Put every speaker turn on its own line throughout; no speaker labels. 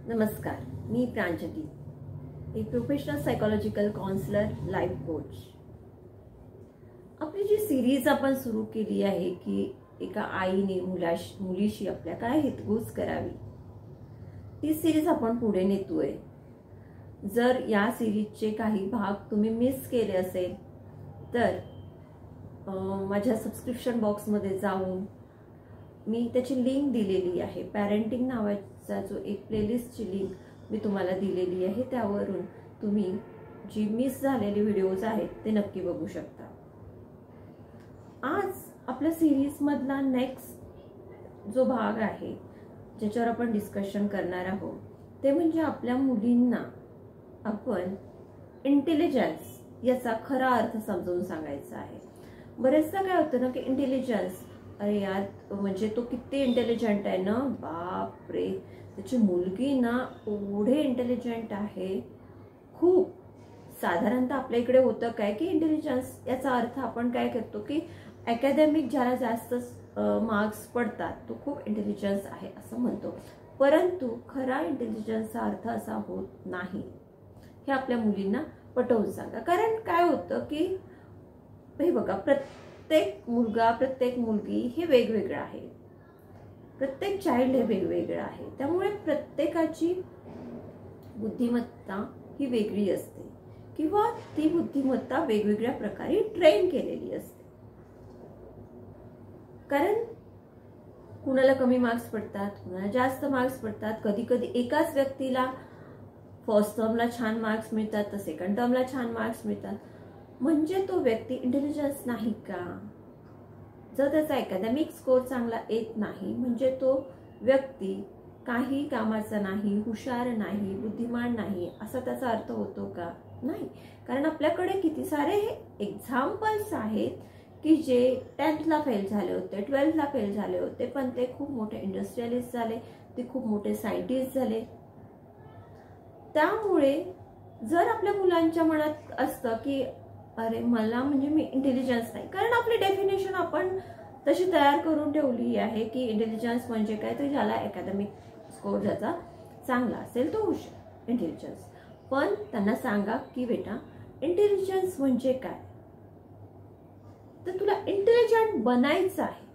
नमस्कार, मी प्रांजली, एक professional psychological counsellor, life coach. आपली जी सिरीज आपण सुरू केली आहे की एका आईने मुलीशी आपल्या काय हितगुज करावी, ती सिरीज आपण पुढे नेतोय। जर या सिरीजचे काही भाग तुम्ही मिस केले असेल तर माझ्या सबस्क्रिप्शन बॉक्समध्ये जाऊन मी त्याची लिंक दिलेली आहे। पॅरेंटिंग नावाचा जो एक प्लेलिस्टची लिंक मी तुम्हाला दिलेली आहे, त्यावरून तुम्ही जी मिस झालेली व्हिडिओज आहेत ते नक्की बघू शकता। आज आपल्या सिरीज मधला नेक्स्ट जो भाग आहे ज्याच्यावर आपण डिस्कशन करणार आहोत ते म्हणजे आपल्या मुलींना आपण इंटेलिजन्स याचा खरा अर्थ समजावून सांगायचा आहे। बरेचदा काय होतं ना की इंटेलिजन्स, अरे यार म्हणजे तो किती इंटेलिजंट आहे ना, बाप रे, त्याची मुलगी ना एवढे इंटेलिजंट आहे खूप। साधारणतः आपल्या इकडे होतं काय की इंटेलिजन्स याचा अर्थ आपण काय करतो की अकॅडमिक ज्याला जास्त मार्क्स पडतात तो खूप इंटेलिजन्स आहे असं म्हणतो, परंतु खरा इंटेलिजन्सचा अर्थ असा होत नाही। हे आपल्या मुलींना पटवून सांगा। कारण काय होतं की हे बघा, प्रत्येक मुलगा प्रत्येक मुलगी हे वेगवेगळं आहे, प्रत्येक चाइल्ड हे वेगवेगळं आहे, त्यामुळे प्रत्येकाची बुद्धिमत्ता ही वेगळी असते किंवा ती बुद्धिमत्ता वेगवेगळ्या प्रकारे ट्रेन केलेली असते। कारण कुणाला कमी मार्क्स पडतात, कुणाला जास्त मार्क्स पडतात। कधी कधी एकाच व्यक्तीला फर्स्ट टर्मला छान मार्क्स मिळतात तर सेकंड टर्मला छान मार्क्स मिळतात, म्हणजे तो व्यक्ती इंटेलिजन्स नाही का? जर त्याचा अकॅडमिक स्कोर चांगला येत नाही म्हणजे तो व्यक्ती काही कामाचा नाही, हुशार नाही, बुद्धिमान नाही असा त्याचा अर्थ होतो का? नाही। कारण आपल्याकडे किती सारे हे एक्झाम्पल्स आहेत की जे 10thला फेल झाले होते, 12thला फेल झाले होते, पण ते खूप मोठे इंडस्ट्रियलिस्ट झाले, ते खूप मोठे सायंटिस्ट झाले। त्यामुळे जर आपल्या मुलांच्या मनात असतं की अरे मला म्हणजे मी इंटेलिजन्स नाही, कारण आपली डेफिनेशन आपण तशी तयार करून ठेवली आहे की इंटेलिजन्स म्हणजे काय, तर ज्याला अकॅडमिक स्कोर ज्याचा चांगला असेल तो हुशार इंटेलिजन्स। पण त्यांना सांगा की बेटा इंटेलिजन्स म्हणजे काय, तर तुला इंटेलिजंट बनायचं आहे।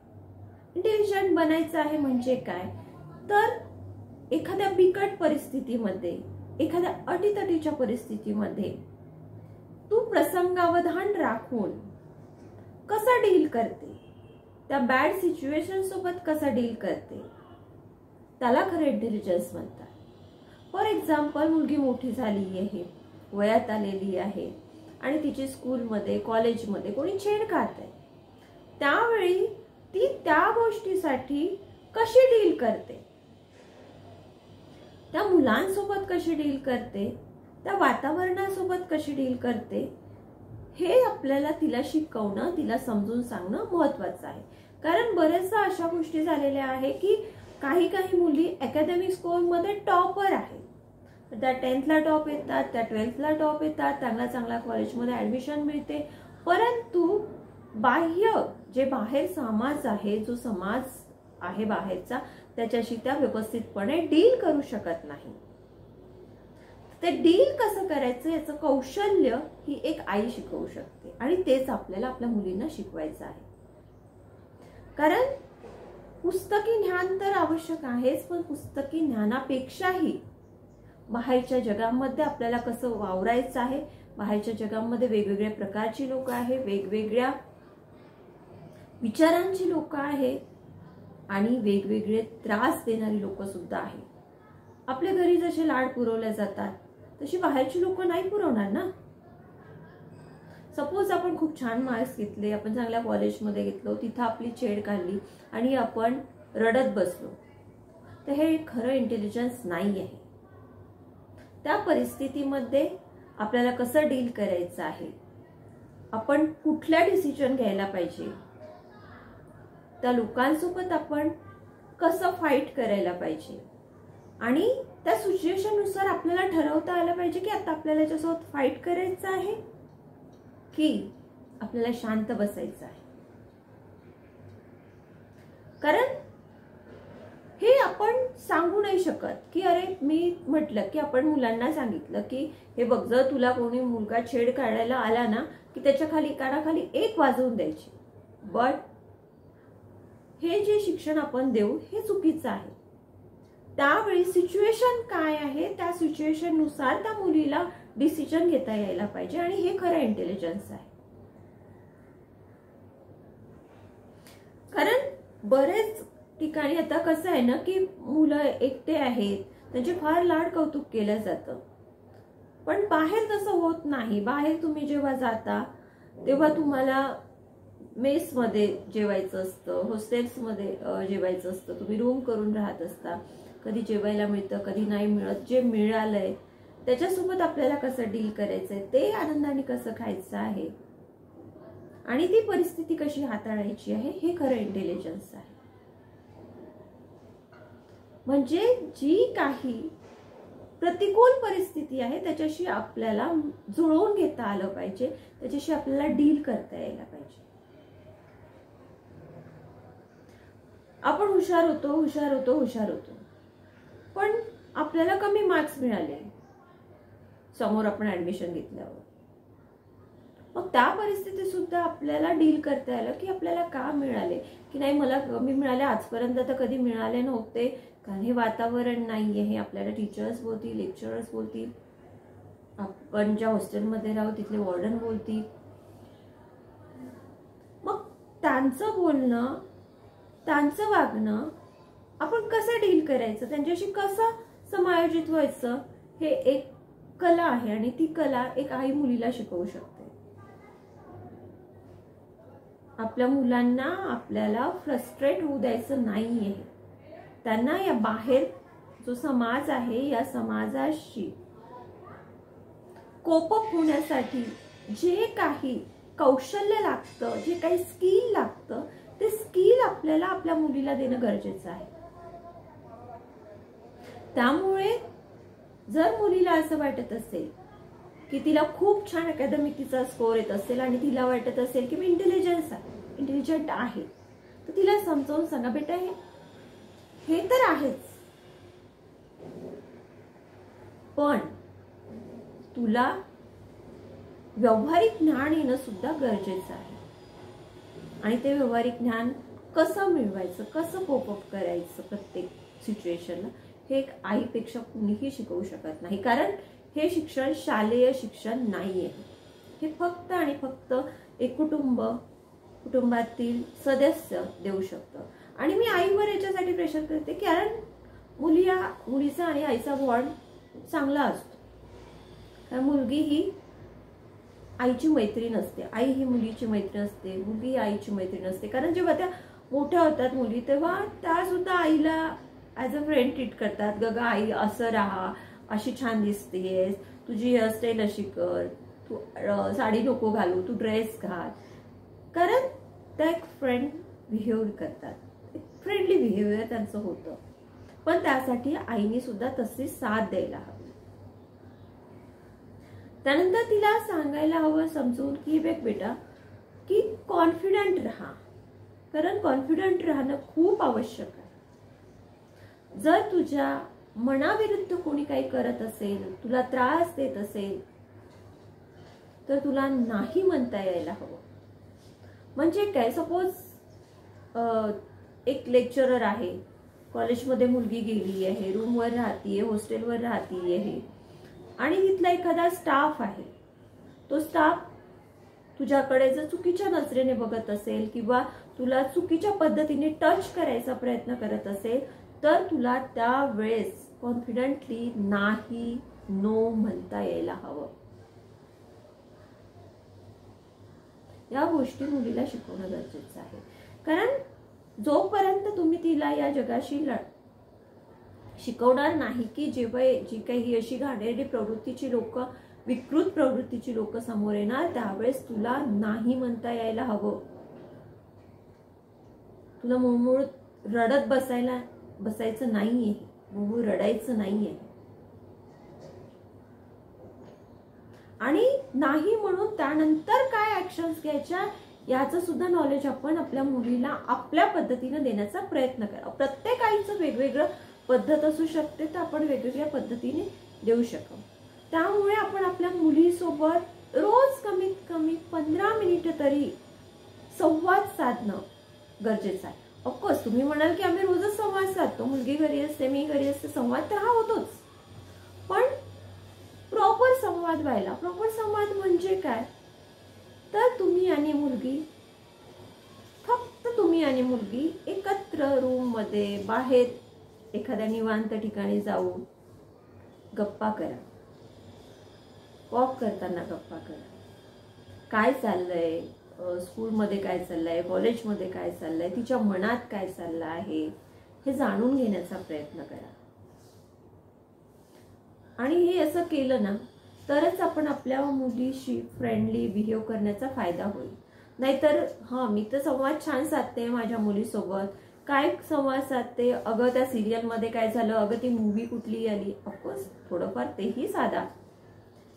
इंटेलिजंट बनायचं आहे म्हणजे काय, तर एखाद्या बिकट परिस्थितीमध्ये, एखाद्या अटीतटीच्या परिस्थितीमध्ये तू प्रसंगावधान राखून कसा डील करते, त्या बॅड सिच्युएशन सोबत कसा डील करते, त्याला खरं इंटेलिजन्स म्हणतात। फॉर एक्झाम्पल, मुलगी मोठी झाली आहे, वयात आलेली आहे आणि तिची स्कूलमध्ये कॉलेजमध्ये कोणी छेड खात आहे, त्यावेळी ती त्या गोष्टीसाठी कशी डील करते, त्या मुलांसोबत कशी डील करते, त्या वातावरणासोबत कशी डील करते, हे आपल्याला तिला शिकवणं, तिला समजून सांगणं महत्त्वाचं आहे। कारण बरेचदा अशा गोष्टी झालेल्या आहे की काही काही मुली अकॅडमिक स्कोर मध्ये टॉपर आहेत, त्या 10thला टॉप येतात, त्या 12thला टॉप येतात, चांगल्या चांगल्या कॉलेजमध्ये ऍडमिशन मिळते, परंतु बाह्य जे बाहेर समाज आहे, जो समाज आहे बाहेरचा, त्याच्याशी त्या व्यवस्थितपणे डील करू शकत नाही। ते डील कसं करायचं याचं कौशल्य ही एक आई शिकवू शकते आणि तेच आपल्याला आपल्या मुलींना शिकवायचं आहे। कारण पुस्तकी ज्ञान तर आवश्यक आहेच, पण पुस्तकी ज्ञानापेक्षाही बाहेरच्या जगामध्ये आपल्याला कसं वावरायचं आहे, बाहेरच्या जगामध्ये वेगवेगळ्या प्रकारची लोक आहेत, वेगवेगळ्या विचारांची लोक आहेत आणि वेगवेगळे त्रास देणारी लोक सुद्धा आहेत। आपल्या घरी जसे लाड पुरवले जातात तशी बाहेरची लोक नाही पुरवणार ना। सपोज आपण खूप छान मार्क्स घेतले, आपण चांगल्या कॉलेजमध्ये घेतलो, तिथं आपली छेड काढली आणि आपण रडत बसलो, तर हे खरं इंटेलिजन्स नाही आहे। त्या परिस्थितीमध्ये आपल्याला कसं डील करायचं आहे, आपण कुठल्या डिसिजन घ्यायला पाहिजे, त्या लोकांसोबत आपण कसं फाईट करायला पाहिजे आणि त्या सिच्युएशन नुसार आपल्याला ठरवता आलं पाहिजे की आता आपल्याला याच्यासोबत फाईट करायचं आहे की आपल्याला शांत बसायचं आहे। कारण हे आपण सांगू नाही शकत की अरे मी म्हटलं की आपण मुलांना सांगितलं की हे बघ, जर तुला कोणी मुलगा छेड काढायला आला ना की त्याच्या खाली कानाखाली 1 वाजवून द्यायची. बट हे जे शिक्षण आपण देऊ हे चुकीचं आहे. त्यावेळी सिच्युएशन काय आहे त्या सिच्युएशन नुसार त्या मुलीला डिसिजन घेता यायला पाहिजे आणि हे खरं इंटेलिजन्स आहे. कारण बरेच ठिकाणी आता कसं आहे ना की मुलं एकटे आहेत, त्यांचे फार लाड कौतुक केलं जातं, पण बाहेर तसं होत नाही. बाहेर तुम्ही जेव्हा जाता तेव्हा तुम्हाला मेसमध्ये जेवायचं असतं, हॉस्टेल्समध्ये जेवायचं असतं, तुम्ही रूम करून राहत असता, कधी जेवायला मिळतं कधी नाही मिळत. जे मिळालंय त्याच्यासोबत आपल्याला कसं डील करायचंय, ते आनंदाने कसं खायचं आहे आणि ती परिस्थिती कशी हाताळायची आहे, हे खरं इंटेलिजन्स आहे. म्हणजे जी काही प्रतिकूल परिस्थिती आहे त्याच्याशी आपल्याला जुळवून घेता आलं पाहिजे, त्याच्याशी आपल्याला डील करता यायला पाहिजे. आपण हुशार होतो, पण आपल्याला कमी मार्क्स मिळाले समोर आपण ऍडमिशन घेतल्यावर. मग त्या परिस्थितीत सुद्धा आपल्याला डील करता आलं की आपल्याला का मिळाले, की नाही मला कमी मिळाले, आजपर्यंत तर कधी मिळाले नव्हते, कारण हे वातावरण नाहीये, हे आपल्याला टीचर्स बोलतील, लेक्चरर्स बोलतील, आपण ज्या हॉस्टेलमध्ये राहू तिथले वॉर्डन बोलतील. मग त्यांचं बोलणं, त्यांचं वागणं आपण कसं डील करायचं, त्यांच्याशी कसं समायोजित व्हायचं, हे एक कला आहे आणि ती कला एक आई मुलीला शिकवू शकते. आपल्या मुलांना आपल्याला फ्रस्ट्रेट होऊ द्यायचं नाहीये. त्यांना या बाहेर जो समाज आहे या समाजाशी कोप अप होण्यासाठी जे काही कौशल्य लागतं, जे काही स्किल लागतं, ते स्किल आपल्याला आपल्या मुलीला देणं गरजेचं आहे. त्यामुळे जर मुलीला असं वाटत असेल की तिला खूप छान अकॅडमिक तिचा स्कोर येत असेल आणि तिला वाटत असेल की मी इंटेलिजंट आहे, तर तिला समजावून सांगा, बेटा हे तर आहेच, पण तुला व्यावहारिक ज्ञान येणं सुद्धा गरजेचं आहे. आणि ते व्यावहारिक ज्ञान कसं मिळवायचं, कसं कोप अप करायचं प्रत्येक सिच्युएशनला, हे एक आईपेक्षा कुणीही शिकवू शकत नाही. कारण हे शिक्षण शालेय शिक्षण नाहीये. हे फक्त आणि फक्त एक कुटुंबातील सदस्य देऊ शकतं. आणि मी आईवर याच्यासाठी प्रेशर करते कारण मुलीचा आणि आईचा बॉन्ड चांगला असतो. कारण मुलगी ही आईची मैत्रीण असते, आई ही मुलीची मैत्रीण असते, मुलगी ही आईची मैत्रीण असते. कारण जेव्हा त्या मोठ्या होतात मुली, तेव्हा त्या सुद्धा आईला ॲज अ फ्रेंड ट्रीट करतात. गं आई असं राहा, अशी छान दिसतेस, तुझी हेअरस्टाईल अशी कर, तू साडी नको घालू, तू ड्रेस घाल. कारण त्या एक फ्रेंड बिहेव करतात, एक फ्रेंडली बिहेवियर त्यांचं होतं. पण त्यासाठी आईने सुद्धा तशी साथ द्यायला हवी. त्यानंतर तिला सांगायला हवं समजून की बघ बेटा की कॉन्फिडंट राहा. कारण कॉन्फिडंट राहणं खूप आवश्यक आहे. जर तुझ्या मनाविरुद्ध कोणी काही करत असेल, तुला त्रास देत असेल, तर तुला नाही म्हणता यायला हवं. म्हणजे काय, सपोज एक लेक्चरर आहे, कॉलेजमध्ये मुलगी गेली आहे, रूमवर राहतीये, हॉस्टेलवर राहतीये आणि तिथला एखादा स्टाफ आहे, तो स्टाफ तुझ्याकडे जर चुकीच्या नजरेने बघत असेल किंवा तुला चुकीच्या पद्धतीने टच करायचा प्रयत्न करत असेल, तर तुला त्यावेळेस कॉन्फिडेंटली नाही, नो म्हणता यायला हवं. या गोष्टी मुलीला शिकवणं गरजेचं आहे. कारण जोपर्यंत तुम्ही तिला या जगाशी शिकवणार नाही की जेव्हा जी काही अशी घाणेरडी प्रवृत्तीची लोक, विकृत प्रवृत्तीची लोक समोर येणार, त्यावेळेस तुला नाही म्हणता यायला हवं. तुला मुळमुळ रडत बसायचं नाहीये, मुळमुळ रडायचं नाहीये. आणि नाही म्हणून त्यानंतर काय ऍक्शन्स घ्यायच्या याचं सुद्धा नॉलेज आपण आपल्या मुलीला आपल्या पद्धतीने देण्याचा प्रयत्न करा. प्रत्येक आईचं वेगवेगळं पद्धत असू शकते, तर आपण वेगवेगळ्या पद्धतीने देऊ शकतो. त्यामुळे आपण आपल्या मुलीसोबत रोज कमीत कमी 15 मिनिटं तरी संवाद साधणं गरजेचं आहे. ऑफकोर्स तुम्ही म्हणाल की आम्ही रोजच संवाद साधतो, मुलगी घरी असते, मी घरी असते, संवाद तर हा होतोच, पण प्रॉपर संवाद व्हायला. प्रॉपर संवाद म्हणजे काय, तर तुम्ही आणि मुलगी, फक्त तुम्ही आणि मुलगी एकत्र रूम मध्ये बाहेर एखाद्या निवांत ठिकाणी जाऊन गप्पा करा. वॉक करताना गप्पा करा. काय चाललंय, स्कूलमध्ये काय चाललंय, कॉलेजमध्ये काय चाललंय, तिच्या मनात काय चाललं आहे हे जाणून घेण्याचा प्रयत्न करा. आणि हे असं केलं ना तरच आपण आपल्या मुलीशी फ्रेंडली बिहेव करण्याचा फायदा होईल. नाहीतर मी तर संवाद छान साधते माझ्या मुलीसोबत, काय संवाद साधते, अगं त्या सिरियल मध्ये काय झालं, अगं ती मूवी कुठली आली. ऑफकोर्स थोडंफार तेही साधा,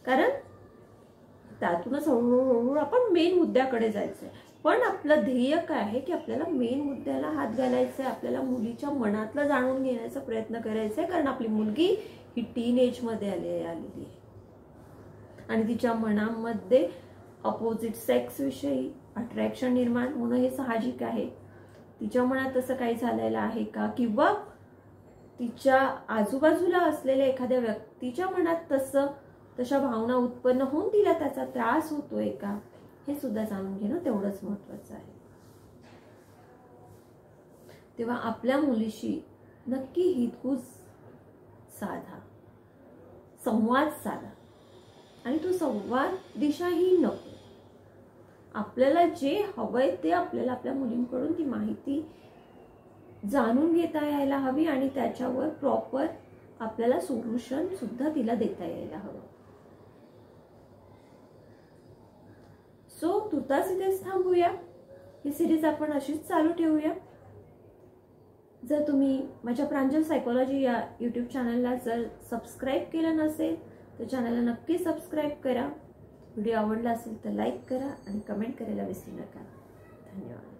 कारण त्यातूनच हळूहळू आपण मेन मुद्द्याकडे जायचंय. पण आपलं ध्येय काय आहे की आपल्याला मेन मुद्द्याला हात घालायचा आहे, आपल्याला मुलीच्या मनातलं जाणून घेण्याचा प्रयत्न करायचा आहे. कारण आपली मुलगी ही टीनएज मध्ये आलेली आहे आणि तिच्या मनामध्ये अपोजिट सेक्स विषयी अट्रॅक्शन निर्माण होणं हे साहजिक आहे. तिच्या मनात तसं काही झालेलं आहे का, किंवा तिच्या आजूबाजूला असलेल्या एखाद्या व्यक्तीच्या मनात तशा भावना उत्पन्न होऊन तिला त्याचा त्रास होतोय का, हे सुद्धा जाणून घेणं तेवढंच महत्वाचं आहे. तेव्हा आपल्या मुलीशी नक्की हितगुज साधा, संवाद साधा. आणि तो संवाद दिशाही नको. आपल्याला जे हवंय ते आपल्याला आपल्या मुलींकडून ती माहिती जाणून घेता यायला हवी आणि त्याच्यावर प्रॉपर आपल्याला सोल्युशन सुद्धा तिला देता यायला हवं. सो तुर्तास इथेच थांबूया. ही सिरीज आपण अशीच चालू ठेवूया. जर तुम्ही माझ्या प्रांजल सायकोलॉजी या यूट्यूब चॅनलला जर सबस्क्राईब केलं नसेल तर चॅनलला नक्की सबस्क्राईब करा. व्हिडिओ आवडला असेल तर लाईक करा आणि कमेंट करायला विसरू नका. धन्यवाद.